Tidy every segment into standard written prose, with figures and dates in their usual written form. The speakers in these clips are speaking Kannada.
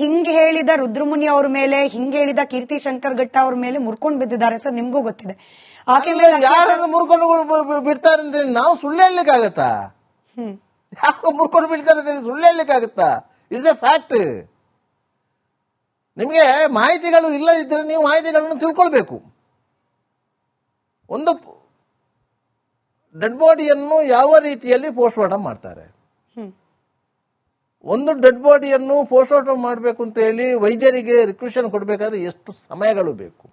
ಹಿಂಗ್ ಹೇಳಿದ ರುದ್ರಮುನಿ ಅವ್ರ ಮೇಲೆ, ಹಿಂಗ್ ಹೇಳಿದ ಕೀರ್ತಿ ಶಂಕರ್ ಘಟ್ಟ ಅವ್ರ ಮೇಲೆ ಮುರ್ಕೊಂಡ್ ಬಿದ್ದಿದ್ದಾರೆ ಸರ್, ನಿಮ್ಗೂ ಗೊತ್ತಿದೆ. ಯಾರು ಮುರ್ಕೊಂಡು ಬಿಡ್ತಾರೆ ಅಂದ್ರೆ ನಾವು ಸುಳ್ಳು ಹೇಳಲಿಕ್ಕಾಗತ್ತಾ? ಯಾರು ಮುರ್ಕೊಂಡು ಬಿಡ್ತಾರೆ ಅಂತ ಸುಳ್ಳು ಹೇಳಲಿಕ್ಕಾಗತ್ತಾ? It's A fact. ನಿಮಗೆ ಮಾಹಿತಿಗಳು ಇಲ್ಲದಿದ್ದರೆ ನೀವು ಮಾಹಿತಿಗಳನ್ನು ತಿಳ್ಕೊಳ್ಬೇಕು. ಒಂದು ಡೆಡ್ ಬಾಡಿಯನ್ನು ಯಾವ ರೀತಿಯಲ್ಲಿ ಪೋಸ್ಟ್ ಮಾರ್ಟಮ್ ಮಾಡ್ತಾರೆ, ಒಂದು ಡೆಡ್ ಬಾಡಿಯನ್ನು ಪೋಸ್ಟ್ ಮಾರ್ಟಮ್ ಮಾಡಬೇಕು ಅಂತ ಹೇಳಿ ವೈದ್ಯರಿಗೆ ರಿಕ್ವೆಷನ್ ಕೊಡಬೇಕಾದ್ರೆ ಎಷ್ಟು ಸಮಯಗಳು ಬೇಕು?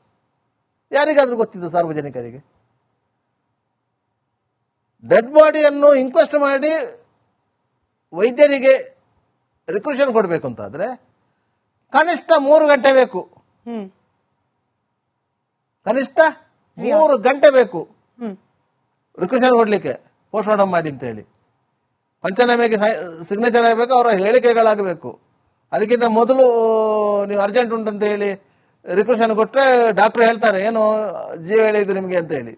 ಯಾರಿಗಾದ್ರೂ ಗೊತ್ತಿದೆ? ಸಾರ್ವಜನಿಕರಿಗೆ ಡೆಡ್ ಬಾಡಿಯನ್ನು ಇನ್ಕ್ವೆಸ್ಟ್ ಮಾಡಿ ವೈದ್ಯರಿಗೆ ರಿಕ್ವೆಷನ್ ಕೊಡಬೇಕು ಅಂತಾದ್ರೆ ಕನಿಷ್ಠ 3 ಗಂಟೆ ಬೇಕು. ಕನಿಷ್ಠ 3 ಗಂಟೆ ಬೇಕು ರಿಕ್ವೆಷನ್ ಕೊಡ್ಲಿಕ್ಕೆ, ಪೋಸ್ಟ್ ಮಾರ್ಟಮ್ ಮಾಡಿ ಅಂತ ಹೇಳಿ. ಪಂಚನಾಮೆಗೆ ಸಿಗ್ನೇಚರ್ ಆಗಬೇಕು, ಅವರ ಹೇಳಿಕೆಗಳಾಗಬೇಕು. ಅದಕ್ಕಿಂತ ಮೊದಲು ನೀವು ಅರ್ಜೆಂಟ್ ಉಂಟಂತ ಹೇಳಿ ರಿಕ್ವೆಷನ್ ಕೊಟ್ರೆ ಡಾಕ್ಟರ್ ಹೇಳ್ತಾರೆ ಏನು ಜೀವ ಹೇಳಿದ್ರು ನಿಮಗೆ ಅಂತ ಹೇಳಿ.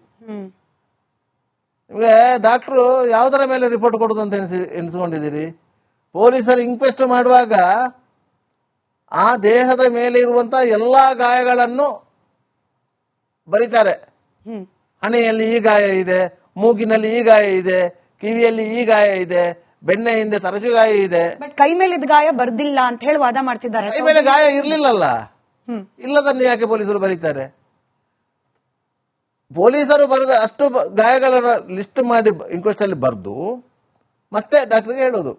ನಿಮಗೆ ಡಾಕ್ಟರ್ ಯಾವುದರ ಮೇಲೆ ರಿಪೋರ್ಟ್ ಕೊಡುದು ಅಂತ ಎನಿಸ್ಕೊಂಡಿದ್ದೀರಿ? ಪೊಲೀಸರು ಇನ್ಕ್ವೆಸ್ಟ್ ಮಾಡುವಾಗ ಆ ದೇಹದ ಮೇಲೆ ಇರುವಂತಹ ಎಲ್ಲಾ ಗಾಯಗಳನ್ನು ಬರೀತಾರೆ. ಹಣೆಯಲ್ಲಿ ಈ ಗಾಯ ಇದೆ, ಮೂಗಿನಲ್ಲಿ ಈ ಗಾಯ ಇದೆ, ಕಿವಿಯಲ್ಲಿ ಈ ಗಾಯ ಇದೆ, ಬೆನ್ನೆ ಹಿಂದೆ ತರಚು ಗಾಯ ಇದೆ. ಬಟ್ ಕೈ ಮೇಲಿದ್ದ ಗಾಯ ಬರ್ದಿಲ್ಲ ಅಂತ ಹೇಳಿ ವಾದ ಮಾಡ್ತಿದ್ದಾರೆ. ಕೈ ಮೇಲೆ ಗಾಯ ಇರ್ಲಿಲ್ಲಲ್ಲ, ಇಲ್ಲದನ್ನು ಯಾಕೆ ಪೊಲೀಸರು ಬರೀತಾರೆ? ಪೊಲೀಸರು ಬರೆದ ಅಷ್ಟು ಗಾಯಗಳ ಲಿಸ್ಟ್ ಮಾಡಿ ಇನ್ಕ್ವೆಸ್ಟ್ ಅಲ್ಲಿ ಬರೆದು ಮತ್ತೆ ಡಾಕ್ಟರ್ಗೆ ಹೇಳೋದು,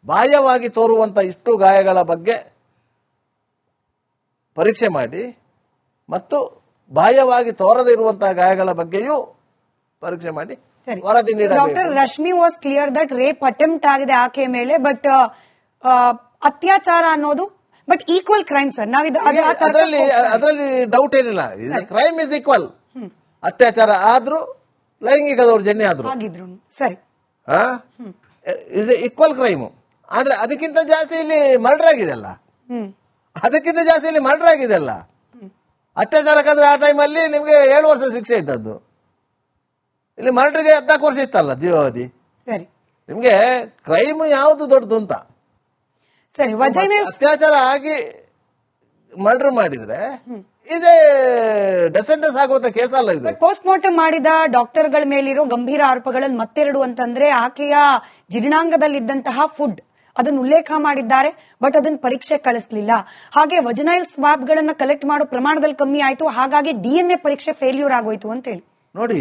ಬಾಹ್ಯವಾಗಿ ತೋರುವಂತ ಇಷ್ಟು ಗಾಯಗಳ ಬಗ್ಗೆ ಪರೀಕ್ಷೆ ಮಾಡಿ ಮತ್ತು ಬಾಹ್ಯವಾಗಿ ತೋರದೇ ಇರುವಂತಹ ಗಾಯಗಳ ಬಗ್ಗೆಯೂ ಪರೀಕ್ಷೆ ಮಾಡಿ ವರದಿ ನೀಡಬೇಕು. Doctor Rashmi was clear that rape attempt ಆಗಿದೆ ಆಕೆ ಮೇಲೆ, ಬಟ್ ಅತ್ಯಾಚಾರ ಅನ್ನೋದು ಬಟ್ ಈಕ್ವಲ್ ಕ್ರೈಮ್ ಸರ್. ಅದರಲ್ಲಿ ಡೌಟ್ ಏನಿಲ್ಲ. Crime is equal. ಅತ್ಯಾಚಾರ ಆದ್ರೂ ಲೈಂಗಿಕ ದೌರ್ಜನ್ಯ ಆದ್ರೂ ಸರಿ, ಇಸ್ ಈಕ್ವಲ್ ಕ್ರೈಮ್. ಆದ್ರೆ ಅದಕ್ಕಿಂತ ಜಾಸ್ತಿ ಇಲ್ಲಿ ಮರ್ಡರ್ ಆಗಿದೆ ಅಲ್ಲ, ಅದಕ್ಕಿಂತ ಜಾಸ್ತಿ ಇಲ್ಲಿ ಮರ್ಡರ್ ಆಗಿದೆ ಅಲ್ಲ. ಅತ್ಯಾಚಾರಕ್ಕಾದ್ರೆ ಆ ಟೈಮಲ್ಲಿ ನಿಮ್ಗೆ 7 ವರ್ಷ ಶಿಕ್ಷೆ ಇದ್ದದ್ದು, ಇಲ್ಲಿ ಮರ್ಡರ್ಗೆ 14 ವರ್ಷ ಇತ್ತಲ್ಲ ಜೀವಾವಧಿ. ಸರಿ, ನಿಮ್ಗೆ ಕ್ರೈಮ್ ಯಾವುದು ದೊಡ್ಡದು ಅಂತ. ಸರಿ, ಅತ್ಯಾಚಾರ ಆಗಿ ಮರ್ಡರ್ ಮಾಡಿದ್ರೆ ಇದೇ ಡೆಸೆಂಟೆನ್ಸ್ ಆಗುವಂತ ಕೇಸ್ ಅಲ್ಲ ಇದು. ಪೋಸ್ಟ್ ಮಾರ್ಟಮ್ ಮಾಡಿದ ಡಾಕ್ಟರ್ಗಳ ಮೇಲಿರೋ ಗಂಭೀರ ಆರೋಪಗಳಲ್ಲಿ ಮತ್ತೆರಡು ಅಂತಂದ್ರೆ ಆಕೆಯ ಜೀರ್ಣಾಂಗದಲ್ಲಿದ್ದಂತಹ ಫುಡ್ ಅದನ್ನು ಉಲ್ಲೇಖ ಮಾಡಿದ್ದಾರೆ, ಬಟ್ ಅದನ್ನ ಪರೀಕ್ಷೆ ಕಳಿಸಲಿಲ್ಲ. ಹಾಗೆ ವಜನೈಲ್ ಸ್ವಾಬ್ ಗಳನ್ನ ಕಲೆಕ್ಟ್ ಮಾಡೋ ಪ್ರಮಾಣದಲ್ಲಿ ಕಮ್ಮಿ ಆಯ್ತು, ಹಾಗಾಗಿ DNA ಪರೀಕ್ಷೆ ಫೇಲ್ಯೂರ್ ಆಗೋಯ್ತು ಅಂತ ಹೇಳಿ. ನೋಡಿ,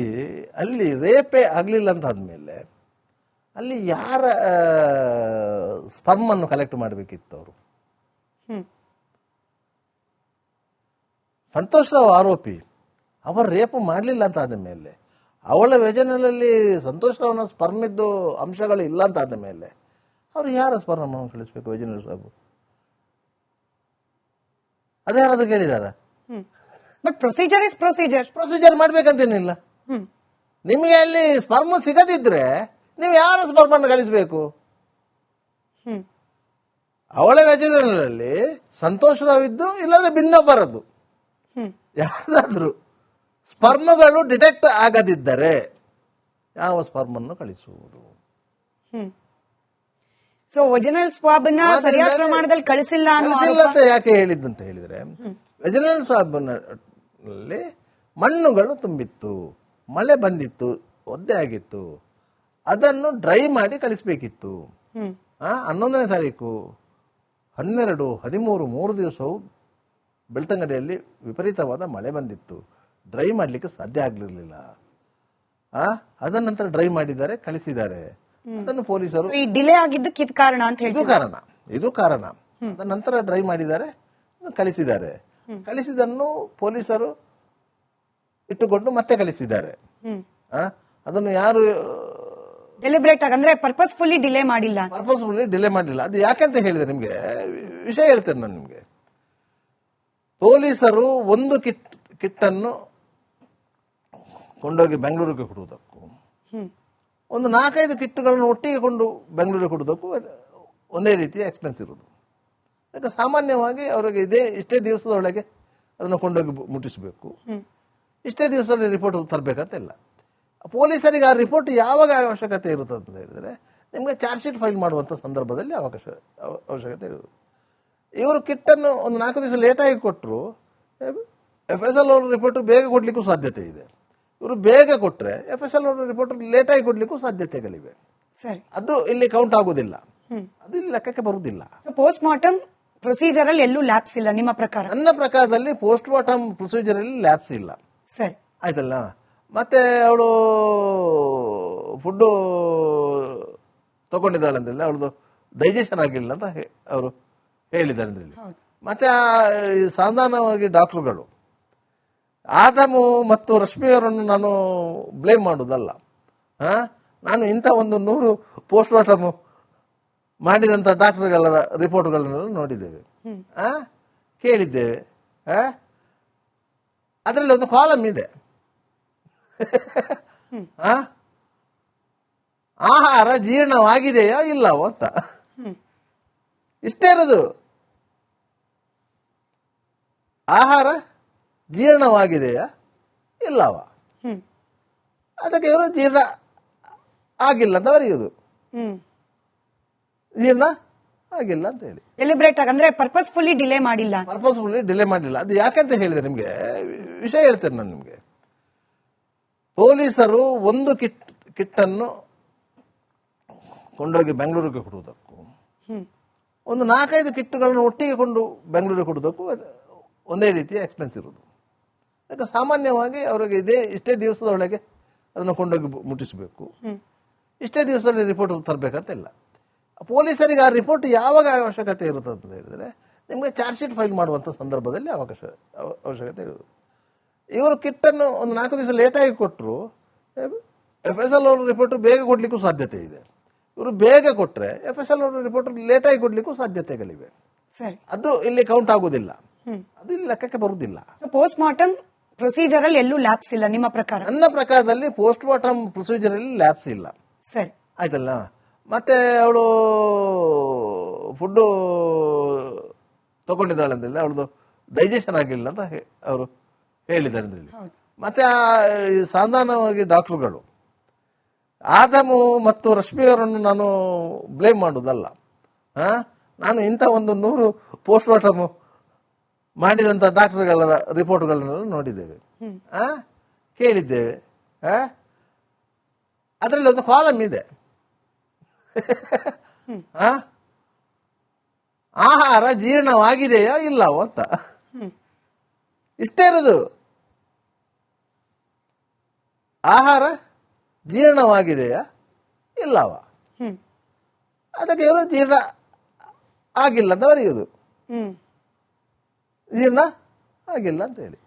ಅಲ್ಲಿ ರೇಪೇ ಆಗ್ಲಿಲ್ಲ ಅಂತ ಆದ್ಮೇಲೆ ಅಲ್ಲಿ ಯಾರ ಸ್ಪರ್ಮ್ ಅನ್ನು ಕಲೆಕ್ಟ್ ಮಾಡಬೇಕಿತ್ತು ಅವರು? ಸಂತೋಷ್ ರಾವ್ ಆರೋಪಿ, ಅವರು ರೇಪ್ ಮಾಡಲಿಲ್ಲ ಅಂತ ಆದ ಮೇಲೆ, ಅವಳ ವೆಜನಲ್ಲಿ ಸಂತೋಷ್ ರಾವ್ನ ಸ್ಪರ್ಮ್ ಇದ್ದು ಅಂಶಗಳು ಇಲ್ಲ ಅಂತ ಆದ ಮೇಲೆ ಅವ್ರು ಯಾರ ಸ್ಪರ್ಮ್ ಕಳಿಸ್ಬೇಕು? ವೆಜನಲ್ ಸ್ವಾಬ್ ಅದೇ ಯಾರಾದ್ರೂ ಕೇಳಿದಾರ? But procedure is procedure. ಪ್ರೊಸೀಜರ್ ಮಾಡ್ಬೇಕಂತೇನಿಲ್ಲ. ನಿಮಗೆ ಅಲ್ಲಿ ಸ್ಪರ್ಮ್ ಸಿಗದಿದ್ರೆ ನೀವು ಯಾರ ಸ್ಪರ್ಮ್ ಅನ್ನು ಕಳಿಸ್ಬೇಕು? ಅವಳ ವೆಜನಲ್ಲಿ ಸಂತೋಷ್ ರಾವ್ ಇದ್ದು ಇಲ್ಲದ್ರೆ ಭಿನ್ನೊಬ್ಬರದ್ದು ಯಾರಾದ್ರೂ ಸ್ಪರ್ಮ್ಗಳು ಡಿಟೆಕ್ಟ್ ಆಗದಿದ್ದರೆ ಯಾವ ಸ್ಪರ್ಮ್ ಅನ್ನು ಕಳಿಸುವುದು? ಸೊ ವಜನಲ್ ಸ್ವಾಬ್ ಸರಿಯಾದ ಪ್ರಮಾಣದಲ್ಲಿ ಕಳಿಸಿಲ್ಲ ಅಂತ ಯಾಕೆ ಹೇಳಿದ್ದಂತ ಹೇಳಿದ್ರೆ, ವಜನಲ್ ಸ್ವಾಬ್ ನಲ್ಲಿ ಮಣ್ಣುಗಳು ತುಂಬಿತ್ತು, ಮಳೆ ಬಂದಿತ್ತು, ಒದ್ದೆ ಆಗಿತ್ತು, ಅದನ್ನು ಡ್ರೈ ಮಾಡಿ ಕಳಿಸ್ಬೇಕಿತ್ತು. 11ನೇ ತಾರೀಕು 12, 13 3 ದಿವಸವು ಬೆಳ್ತಂಗಡಿಯಲ್ಲಿ ವಿಪರೀತವಾದ ಮಳೆ ಬಂದಿತ್ತು, ಡ್ರೈ ಮಾಡ್ಲಿಕ್ಕೆ ಸಾಧ್ಯ ಆಗ್ಲಿರ್ಲಿಲ್ಲ. ಅದರ ನಂತರ ಡ್ರೈ ಮಾಡಿದ್ದಾರೆ, ಕಳಿಸಿದ್ದಾರೆ. ಅದನ್ನು ಪೊಲೀಸರು ಡಿಲೇ ಆಗಿದ್ದಕ್ಕೆ ಕಾರಣ ಅಂತ ಹೇಳಿ ಇದು ಕಾರಣ. ಅದರ ನಂತರ ಡ್ರೈ ಮಾಡಿದ್ದಾರೆ, ಕಳಿಸಿದ್ದಾರೆ. ಕಳಿಸಿದನ್ನು ಪೊಲೀಸರು ಇಟ್ಟುಕೊಂಡು ಮತ್ತೆ ಕಳಿಸಿದ್ದಾರೆ. ಅದನ್ನು ಯಾರು ಡೆಲಿಬ್ರೇಟ್ ಆಗಿ ಅಂದ್ರೆ ಪರ್ಪಸ್ಫುಲ್ಲಿ ಡಿಲೇ ಮಾಡಿಲ್ಲ. ಅದು ಯಾಕೆಂತ ಹೇಳಿದ್ರೆ ನಿಮ್ಗೆ ವಿಷಯ ಹೇಳ್ತೇನೆ ನಾನು ನಿಮ್ಗೆ. ಪೊಲೀಸರು ಒಂದು ಕಿಟ್ ಅನ್ನು ಕೊಂಡೋಗಿ ಬೆಂಗಳೂರಿಗೆ ಕೊಡುವುದಕ್ಕೂ, ಒಂದು 4-5 ಕಿಟ್ಗಳನ್ನು ಒಟ್ಟಿಗೆ ಕೊಂಡು ಬೆಂಗಳೂರಿಗೆ ಕೊಡುವುದಕ್ಕೂ ಒಂದೇ ರೀತಿಯ ಎಕ್ಸ್ಪೆನ್ಸ್ ಇರುವುದು. ಯಾಕೆ ಸಾಮಾನ್ಯವಾಗಿ ಅವರಿಗೆ ಇಷ್ಟೇ ದಿವಸದೊಳಗೆ ಅದನ್ನು ಕೊಂಡೋಗಿ ಮುಟ್ಟಿಸಬೇಕು, ಇಷ್ಟೇ ದಿವಸದಲ್ಲಿ ರಿಪೋರ್ಟ್ ತರಬೇಕಂತ ಇಲ್ಲ. ಪೊಲೀಸರಿಗೆ ಆ ರಿಪೋರ್ಟ್ ಯಾವಾಗ ಅವಶ್ಯಕತೆ ಇರುತ್ತದೆ ಅಂತ ಹೇಳಿದ್ರೆ ನಿಮಗೆ ಚಾರ್ಜ್ ಶೀಟ್ ಫೈಲ್ ಮಾಡುವಂತ ಸಂದರ್ಭದಲ್ಲಿ ಅವಶ್ಯಕತೆ ಇರುವುದು. ಇವರು ಕಿಟ್ಟನ್ನು ಒಂದು 4 ದಿವಸ ಲೇಟಾಗಿ ಕೊಟ್ಟರು, FSL ಅವರ ರಿಪೋರ್ಟ್ ಬೇಗ ಕೊಡ್ಲಿಕ್ಕೂ ಸಾಧ್ಯತೆ ಇದೆ. ಇವರು ಬೇಗ ಕೊಟ್ಟರೆ FSL ಅವರ ರಿಪೋರ್ಟ್ ಲೇಟಾಗಿ ಕೊಡ್ಲಿಕ್ಕೂ ಸಾಧ್ಯತೆಗಳಿವೆ. ಸರಿ. ಅದು ಇಲ್ಲಿ ಕೌಂಟ್ ಆಗುದಿಲ್ಲ, ಅದು ಇಲ್ಲಿ ಲೆಕ್ಕಕ್ಕೆ ಬರುವುದಿಲ್ಲ. ಪೋಸ್ಟ್ ಮಾರ್ಟಮ್ ಪ್ರೊಸೀಜರ್ ಅಲ್ಲಿ ಎಲ್ಲೂ ಲ್ಯಾಪ್ಸ್ ಇಲ್ಲ ನಿಮ್ಮ ಪ್ರಕಾರ? ನನ್ನ ಪ್ರಕಾರದಲ್ಲಿ ಪೋಸ್ಟ್ ಮಾರ್ಟಮ್ ಪ್ರೊಸೀಜರ್ ಅಲ್ಲಿ ಲ್ಯಾಪ್ಸ್ ಇಲ್ಲ. ಸರಿ, ಆಯ್ತಲ್ಲ. ಮತ್ತೆ ಅವಳು ಫುಡ್ ತಗೊಂಡಿದ್ದಾಳೆ ಅಂತೇಳಿ ಅವಳದು ಡೈಜೆಷನ್ ಆಗಿಲ್ಲ ಅಂತ ಅವರು ಹೇಳಿದ್ದಾರೆ ಅಂತ ಹೇಳಿ. ಮತ್ತೆ ಸಾಧಾರಣವಾಗಿ ಡಾಕ್ಟರ್ಗಳು ಆದಮು ಮತ್ತು ರಶ್ಮಿ ಅವರನ್ನು ನಾನು ಬ್ಲೇಮ್ ಮಾಡುವುದಲ್ಲ. ನಾನು ಇಂಥ ಒಂದು 100 ಪೋಸ್ಟ್ ಮಾರ್ಟಮ್ ಮಾಡಿದಂಥ ಡಾಕ್ಟರ್ಗಳ ರಿಪೋರ್ಟ್ಗಳನ್ನು ನೋಡಿದ್ದೇವೆ, ಕೇಳಿದ್ದೇವೆ. ಅದರಲ್ಲಿ ಒಂದು ಕಾಲಮ್ ಇದೆ, ಆಹಾರ ಜೀರ್ಣವಾಗಿದೆಯೋ ಇಲ್ಲವೋ ಅಂತ. ಇಷ್ಟೇ ಇರೋದು, ಆಹಾರ ಜೀರ್ಣವಾಗಿದೆಯಾ ಇಲ್ಲವ. ಅದಕ್ಕೆ ಇವರು ಜೀರ್ಣ ಆಗಿಲ್ಲ ಅಂತ ಬರೆಯುವುದು, ಜೀರ್ಣ ಆಗಿಲ್ಲ ಅಂತ ಹೇಳಿ. ಡೆಲಿಬ್ರೇಟ್ ಆಗಿ ಅಂದ್ರೆ ಪರ್ಪಸ್ಫುಲಿ ಡಿಲೇ ಮಾಡಿಲ್ಲ. ಪರ್ಪಸ್ಫುಲಿ ಡಿಲೇ ಮಾಡಲಿಲ್ಲ. ಅದು ಯಾಕಂತ ಹೇಳಿದ್ರೆ ನಿಮ್ಗೆ ವಿಷಯ ಹೇಳ್ತೇನೆ ನಾನು ನಿಮ್ಗೆ. ಪೊಲೀಸರು ಒಂದು ಕಿಟ್ಟನ್ನು ಕೊಂಡೋಗಿ ಬೆಂಗಳೂರಿಗೆ ಕೊಡುವುದಕ್ಕೂ, ಒಂದು 4-5 ಕಿಟ್ಟುಗಳನ್ನು ಒಟ್ಟಿಗೆ ಕೊಂಡು ಬೆಂಗಳೂರಿಗೆ ಕೊಡುವುದಕ್ಕೂ ಒಂದೇ ರೀತಿಯ ಎಕ್ಸ್ಪೆನ್ಸ್ ಇರುವುದು. ಯಾಕೆ ಸಾಮಾನ್ಯವಾಗಿ ಅವರಿಗೆ ಇಷ್ಟೇ ದಿವಸದೊಳಗೆ ಅದನ್ನು ಕೊಂಡೋಗಿ ಮುಟ್ಟಿಸಬೇಕು, ಇಷ್ಟೇ ದಿವಸದಲ್ಲಿ ರಿಪೋರ್ಟ್ ತರಬೇಕಂತ ಇಲ್ಲ. ಪೊಲೀಸರಿಗೆ ಆ ರಿಪೋರ್ಟ್ ಯಾವಾಗ ಅವಶ್ಯಕತೆ ಇರುತ್ತದೆ ಅಂತ ಹೇಳಿದರೆ ನಿಮಗೆ ಚಾರ್ಜ್ ಶೀಟ್ ಫೈಲ್ ಮಾಡುವಂಥ ಸಂದರ್ಭದಲ್ಲಿ ಅವಶ್ಯಕತೆ ಇರುವುದು. ಇವರು ಕಿಟ್ಟನ್ನು ಒಂದು 4 ದಿವಸ ಲೇಟಾಗಿ ಕೊಟ್ಟರು, FSL ಅವರ ರಿಪೋರ್ಟ್ ಬೇಗ ಕೊಡ್ಲಿಕ್ಕೂ ಸಾಧ್ಯತೆ ಇದೆ. ಇವರು ಬೇಗ ಕೊಟ್ಟರೆ FSL ಅವರ ರಿಪೋರ್ಟ್ ಲೇಟಾಗಿ ಕೊಡ್ಲಿಕ್ಕೂ ಸಾಧ್ಯತೆಗಳಿವೆ. ಸರಿ, ಅದು ಇಲ್ಲಿ ಕೌಂಟ್ ಆಗುದಿಲ್ಲ, ಅದು ಇಲ್ಲಿ ಲೆಕ್ಕಕ್ಕೆ ಬರುವುದಿಲ್ಲ. ಪೋಸ್ಟ್ ಮಾರ್ಟಮ್ ಪ್ರೊಸೀಜರ್ ಅಲ್ಲಿ ಎಲ್ಲೂ ಲ್ಯಾಪ್ಸ್ ಇಲ್ಲ ನಿಮ್ಮ ಪ್ರಕಾರ? ನನ್ನ ಪ್ರಕಾರದಲ್ಲಿ ಪೋಸ್ಟ್ ಮಾರ್ಟಮ್ ಪ್ರೊಸೀಜರ್ ಅಲ್ಲಿ ಲ್ಯಾಪ್ಸ್ ಇಲ್ಲ. ಸರಿ, ಆಯ್ತಲ್ಲ. ಮತ್ತೆ ಅವಳು ಫುಡ್ ತಗೊಂಡಿದ್ದಾಳೆ ಅಂತೇಳಿ ಅವಳದು ಡೈಜೆಷನ್ ಆಗಿಲ್ಲ ಅಂತ ಅವರು ಹೇಳಿದ್ದಾರೆ ಅಂತ ಹೇಳಿ. ಮತ್ತೆ ಸಾಧಾರಣವಾಗಿ ಡಾಕ್ಟರ್ಗಳು ಆದಮು ಮತ್ತು ರಶ್ಮಿ ಅವರನ್ನು ನಾನು ಬ್ಲೇಮ್ ಮಾಡುವುದಲ್ಲ. ನಾನು ಇಂಥ ಒಂದು 100 ಪೋಸ್ಟ್ ಮಾರ್ಟಮ್ ಮಾಡಿದಂಥ ಡಾಕ್ಟರ್ಗಳ ರಿಪೋರ್ಟ್ಗಳನ್ನು ನೋಡಿದ್ದೇವೆ, ಕೇಳಿದ್ದೇವೆ. ಅದರಲ್ಲಿ ಒಂದು ಕಾಲಮ್ ಇದೆ, ಆಹಾರ ಜೀರ್ಣವಾಗಿದೆಯೋ ಇಲ್ಲವೋ ಅಂತ. ಇಷ್ಟೇ ಇರೋದು, ಆಹಾರ ಜೀರ್ಣವಾಗಿದೆಯಾ ಇಲ್ಲವ. ಅದಕ್ಕೆ ಇವರು ಜೀರ್ಣ ಆಗಿಲ್ಲ ಅಂತ ಬರೆಯುವುದು, ಜೀರ್ಣ ಆಗಿಲ್ಲ ಅಂತ ಹೇಳಿ.